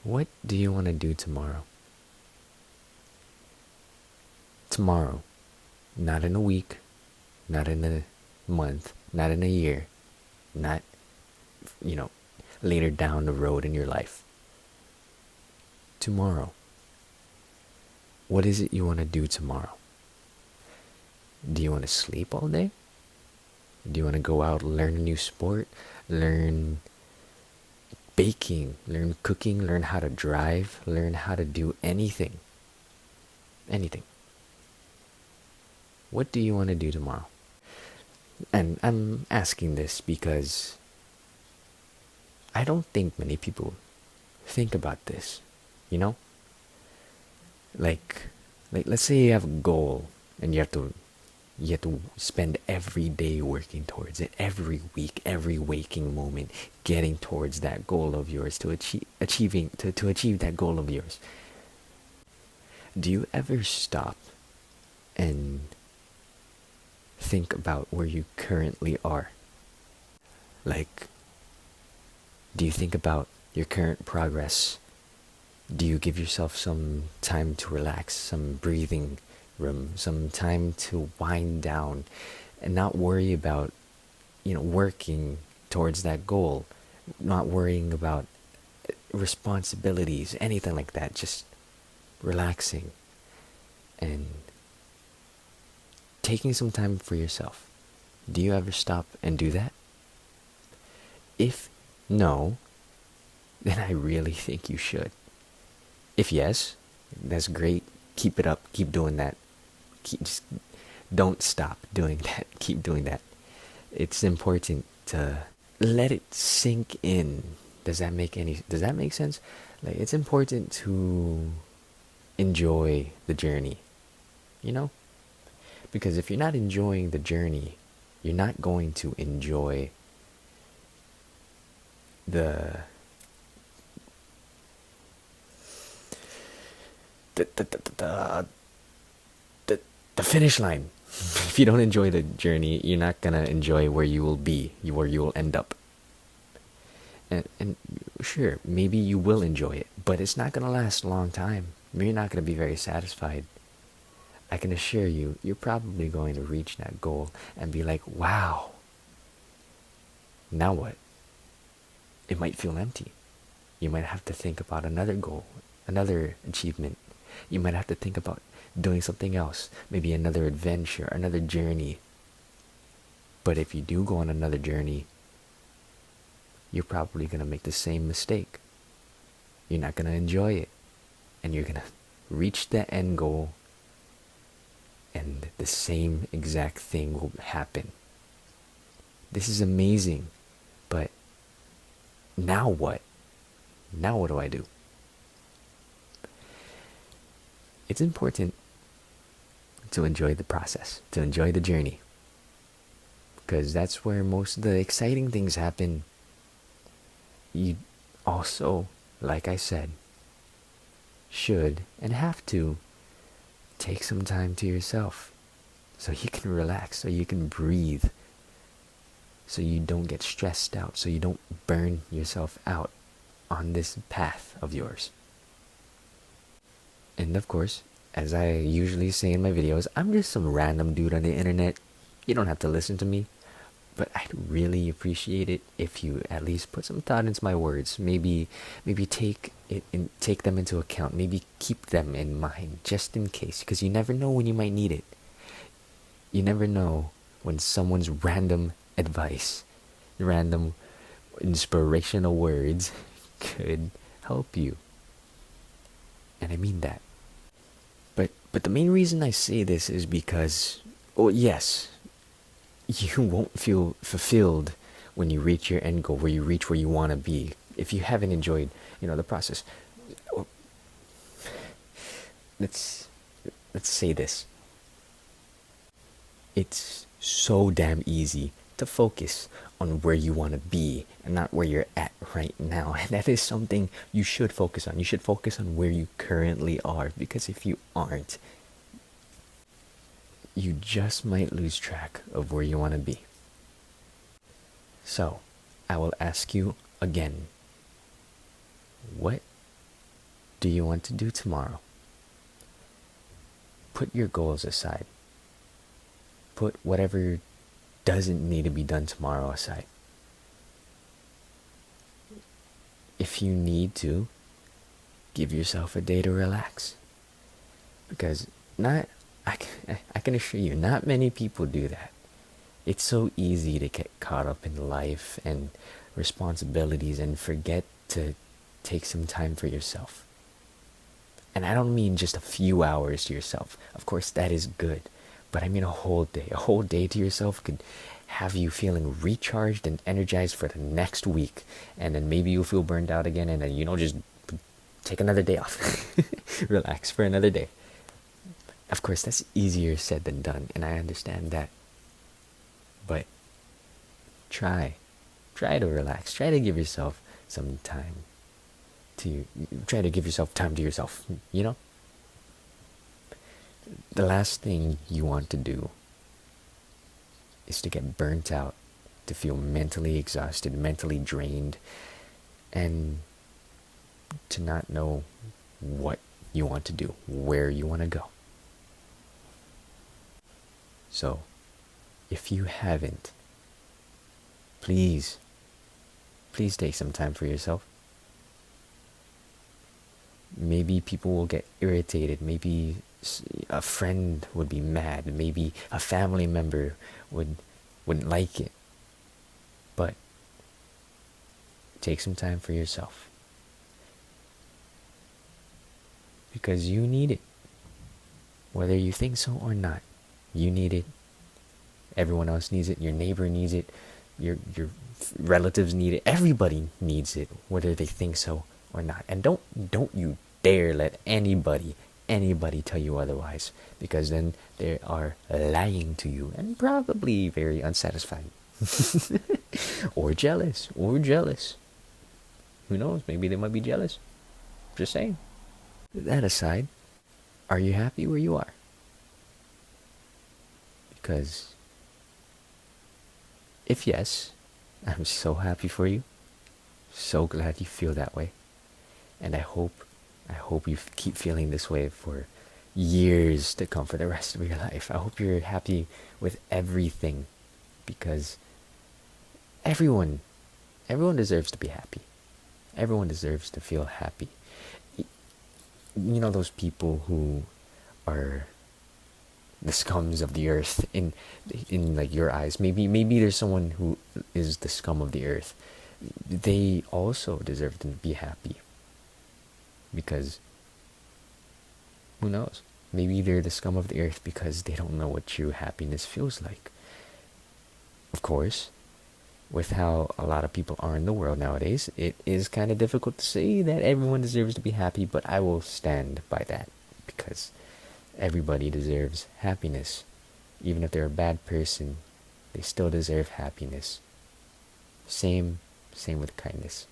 What do you want to do tomorrow? Tomorrow. Not in a week, not in a month, not in a year, not, you know, later down the road in your life. Tomorrow. What is it you want to do tomorrow? Do you want to sleep all day? Do you want to go out, learn a new sport, learn baking, learn cooking, learn how to drive, learn how to do anything? Anything. What do you want to do tomorrow? And I'm asking this because I don't think many people think about this, you know? Like let's say you have a goal and you have to spend every day working towards it, every week, every waking moment, getting towards that goal of yours, to achieve that goal of yours. Do you ever stop and think about where you currently are? Like, do you think about your current progress? Do you give yourself some time to relax, some breathing room, some time to wind down and not worry about, working towards that goal, not worrying about responsibilities, anything like that, just relaxing and taking some time for yourself? Do you ever stop and do that? If no, then I really think you should. If yes, that's great. Keep it up. Keep doing that. Just don't stop doing that. Keep doing that. It's important to let it sink in. Does that make sense? Like, it's important to enjoy the journey, you know? Because if you're not enjoying the journey, you're not going to enjoy the the the the, the, the finish line. If you don't enjoy the journey, you're not gonna enjoy where you will be, where you will end up. And sure, maybe you will enjoy it, but it's not gonna last a long time. You're not gonna be very satisfied. I can assure you, you're probably going to reach that goal and be like, wow, now what? It might feel empty. You might have to think about another goal, another achievement. You might have to think about doing something else, maybe another adventure, another journey. But if you do go on another journey, you're probably going to make the same mistake. You're not going to enjoy it. And you're going to reach the end goal, and the same exact thing will happen. This is amazing. But now what? Now what do I do? It's important to enjoy the process, to enjoy the journey. Because that's where most of the exciting things happen. You also, like I said, should and have to take some time to yourself so you can relax, so you can breathe, so you don't get stressed out, so you don't burn yourself out on this path of yours. And of course, as I usually say in my videos, I'm just some random dude on the internet. You don't have to listen to me, but I'd really appreciate it if you at least put some thought into my words. Maybe take them into account. Maybe keep them in mind just in case, because you never know when you might need it. You never know when someone's random advice, random inspirational words could help you. And I mean that. But the main reason I say this is because, well, yes, you won't feel fulfilled when you reach your end goal, where you reach where you want to be, if you haven't enjoyed, the process. Let's say this. It's so damn easy to focus on where you want to be and not where you're at right now. And that is something you should focus on. You should focus on where you currently are, because if you aren't, you just might lose track of where you want to be. So, I will ask you again. What do you want to do tomorrow? Put your goals aside. Put whatever doesn't need to be done tomorrow aside. If you need to, give yourself a day to relax. Because not, I can assure you, not many people do that. It's so easy to get caught up in life and responsibilities and forget to take some time for yourself. And I don't mean just a few hours to yourself. Of course, that is good. But I mean a whole day. A whole day to yourself could have you feeling recharged and energized for the next week. And then maybe you'll feel burned out again and then, just take another day off. Relax for another day. Of course, that's easier said than done, and I understand that. But try to relax. Try to give yourself some time try to give yourself time to yourself, The last thing you want to do is to get burnt out, to feel mentally exhausted, mentally drained, and to not know what you want to do, where you want to go. So, if you haven't, please take some time for yourself. Maybe people will get irritated. Maybe a friend would be mad. Maybe a family member wouldn't like it. But take some time for yourself. Because you need it. Whether you think so or not, you need it. Everyone else needs it. Your neighbor needs it. Your relatives need it. Everybody needs it, whether they think so or not. And don't you dare let anybody tell you otherwise, because then they are lying to you and probably very unsatisfied. or jealous. Who knows? Maybe they might be jealous. Just saying. That aside, are you happy where you are? Because if yes, I'm so happy for you. So glad you feel that way. And I hope you keep feeling this way for years to come, for the rest of your life. I hope you're happy with everything, because everyone deserves to be happy. Everyone deserves to feel happy. Those people who are the scums of the earth in like your eyes. Maybe there's someone who is the scum of the earth. They also deserve to be happy. Because who knows? Maybe they're the scum of the earth because they don't know what true happiness feels like. Of course, with how a lot of people are in the world nowadays, it is kind of difficult to say that everyone deserves to be happy, but I will stand by that, because everybody deserves happiness. Even if they're a bad person, they still deserve happiness. Same with kindness.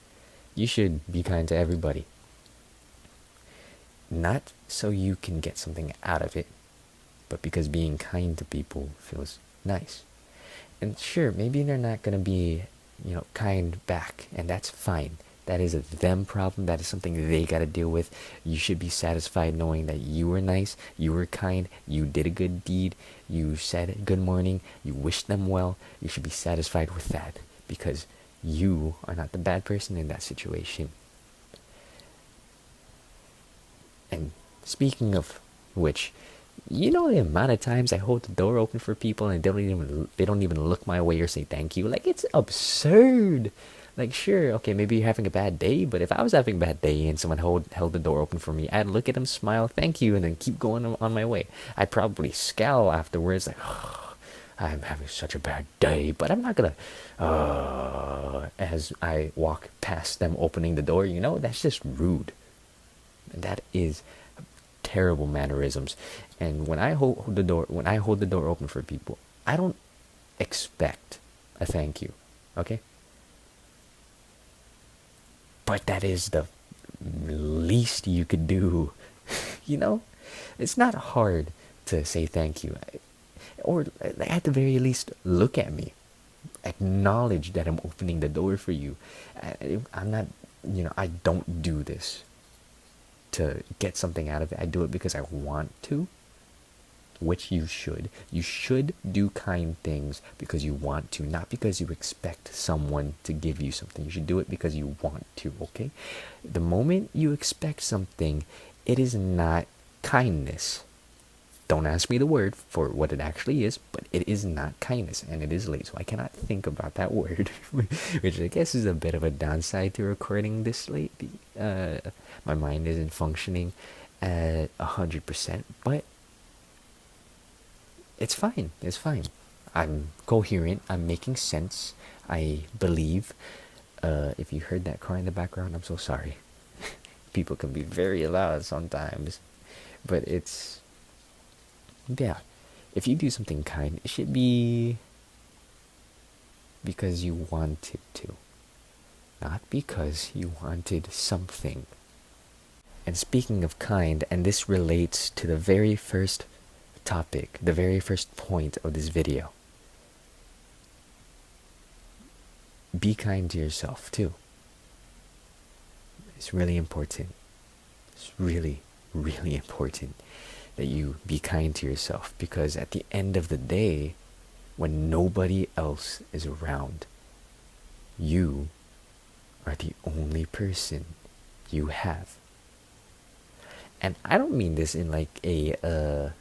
You should be kind to everybody. Not so you can get something out of it, but because being kind to people feels nice. And sure, maybe they're not going to be, kind back, and that's fine. That is a them problem. That is something they got to deal with. You should be satisfied knowing that you were nice, you were kind, you did a good deed, you said good morning, you wished them well. You should be satisfied with that, because you are not the bad person in that situation. And speaking of which, the amount of times I hold the door open for people and they don't even look my way or say thank you. Like, it's absurd. Like, sure, okay, maybe you're having a bad day, but if I was having a bad day and someone held the door open for me, I'd look at them, smile, thank you, and then keep going on my way. I'd probably scowl afterwards, like, oh, I'm having such a bad day, but I'm not gonna, as I walk past them opening the door, that's just rude. And that is terrible mannerisms. And when I hold the door open for people, I don't expect a thank you, okay? But that is the least you could do. It's not hard to say thank you, or at the very least, look at me, acknowledge that I'm opening the door for you. I'm not, I don't do this. to get something out of it. I do it because I want to, which you should. You should do kind things because you want to, not because you expect someone to give you something. You should do it because you want to, okay? The moment you expect something, it is not kindness. Don't ask me the word for what it actually is, but it is not kindness, and it is late, so I cannot think about that word, which I guess is a bit of a downside to recording this late. My mind isn't functioning at 100%, but it's fine. It's fine. I'm coherent. I'm making sense. I believe. If you heard that car in the background, I'm so sorry. People can be very loud sometimes, but it's, yeah. If you do something kind, it should be because you wanted to, not because you wanted something. And speaking of kind, and this relates to the very first topic, the very first point of this video. Be kind to yourself too. It's really important. It's really, really important that you be kind to yourself, because at the end of the day, when nobody else is around, you are the only person you have. And I don't mean this in like a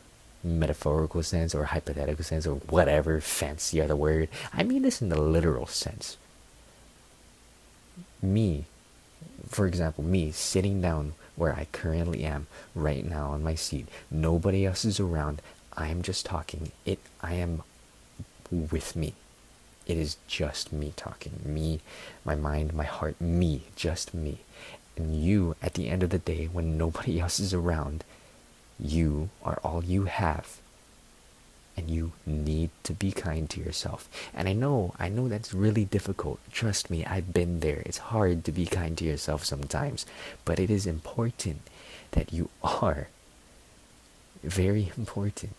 metaphorical sense or hypothetical sense or whatever fancy other word. I mean this in the literal sense. Me, for example, me sitting down where I currently am right now on my seat, nobody else is around, I am just talking. I am with me. It is just me talking. Me, my mind, my heart, me, just me. And you, at the end of the day, when nobody else is around, you are all you have. And you need to be kind to yourself. And I know that's really difficult. Trust me, I've been there. It's hard to be kind to yourself sometimes. But it is important that you are. Very important.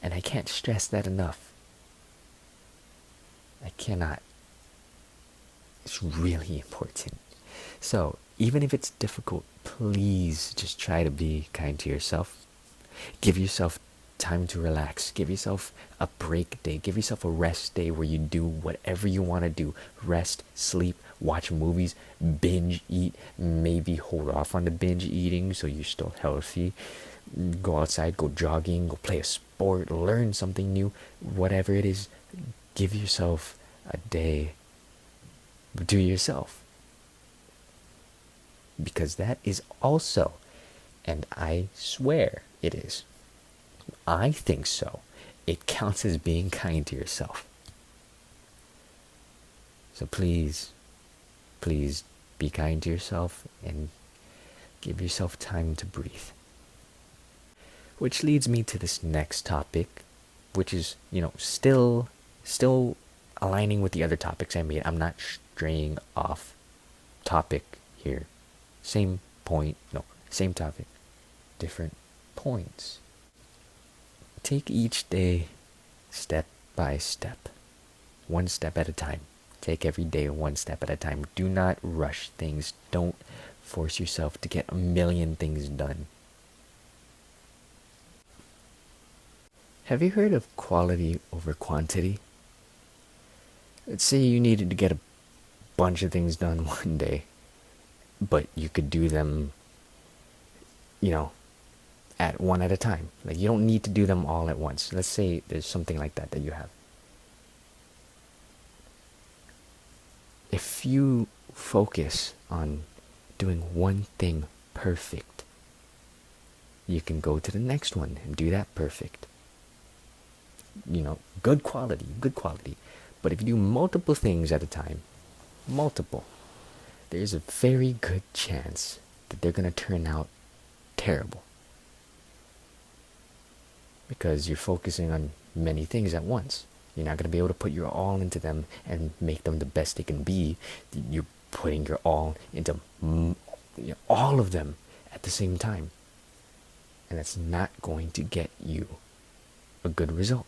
And I can't stress that enough. I cannot. It's really important. So, even if it's difficult, please just try to be kind to yourself. Give yourself time to relax. Give yourself a break day. Give yourself a rest day where you do whatever you want to do. Rest, sleep, watch movies, binge eat. Maybe hold off on the binge eating so you're still healthy. Go outside, go jogging, go play a sport, learn something new. Whatever it is, give yourself a day to yourself. Because that is also, and I swear it is, I think so, it counts as being kind to yourself. So please, please be kind to yourself and give yourself time to breathe. Which leads me to this next topic, which is, still aligning with the other topics I made. I'm not straying off topic here. Same point, no, same topic, different points. Take each day step by step, one step at a time. Take every day one step at a time. Do not rush things. Don't force yourself to get a million things done. Have you heard of quality over quantity? Let's say you needed to get a bunch of things done one day, but you could do them, at one at a time. Like, you don't need to do them all at once. Let's say there's something like that you have. If you focus on doing one thing perfect, you can go to the next one and do that perfect. Good quality. But if you do multiple things at a time, there's a very good chance that they're going to turn out terrible. Because you're focusing on many things at once. You're not going to be able to put your all into them and make them the best they can be. You're putting your all into all of them at the same time. And that's not going to get you a good result.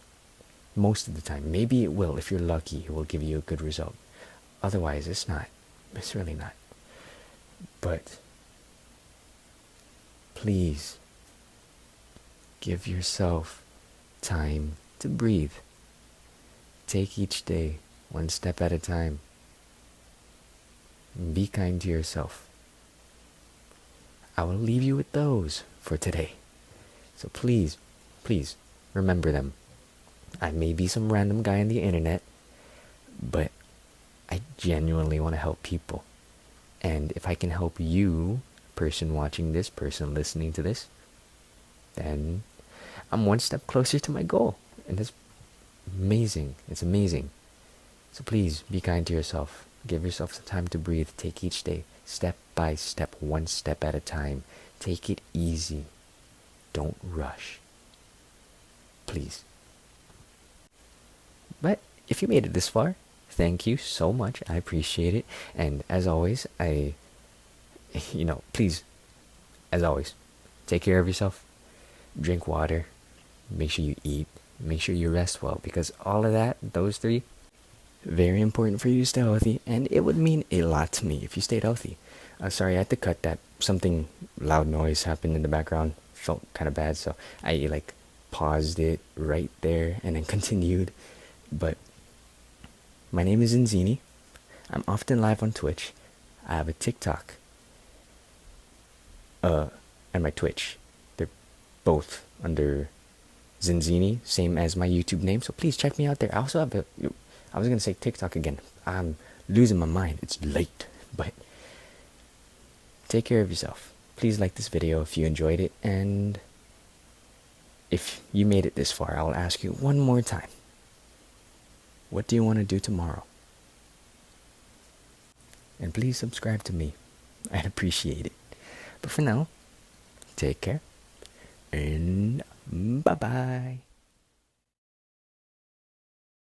Most of the time. Maybe it will. If you're lucky, it will give you a good result. Otherwise, it's not. It's really not. But please give yourself time to breathe. Take each day one step at a time. Be kind to yourself. I will leave you with those for today. So please, please remember them. I may be some random guy on the internet, but I genuinely want to help people. And if I can help you, person watching this, person listening to this, then I'm one step closer to my goal. And that's amazing. It's amazing. So please be kind to yourself. Give yourself some time to breathe. Take each day step by step, one step at a time. Take it easy. Don't rush. Please. But if you made it this far, thank you so much. I appreciate it. And as always, please, as always, take care of yourself. Drink water. Make sure you eat. Make sure you rest well, because all of that, those three, very important for you to stay healthy, and it would mean a lot to me if you stayed healthy. Sorry, I had to cut that. Something loud noise happened in the background. Felt kind of bad, so I paused it right there and then continued. But my name is Xynzini. I'm often live on Twitch. I have a TikTok. And my Twitch. They're both under Xynzini, same as my YouTube name. So please check me out there. I also have I was gonna say TikTok again. I'm losing my mind. It's late, but take care of yourself. Please like this video if you enjoyed it, and if you made it this far, I'll ask you one more time. What do you want to do tomorrow? And please subscribe to me. I'd appreciate it. But for now, take care, and bye-bye.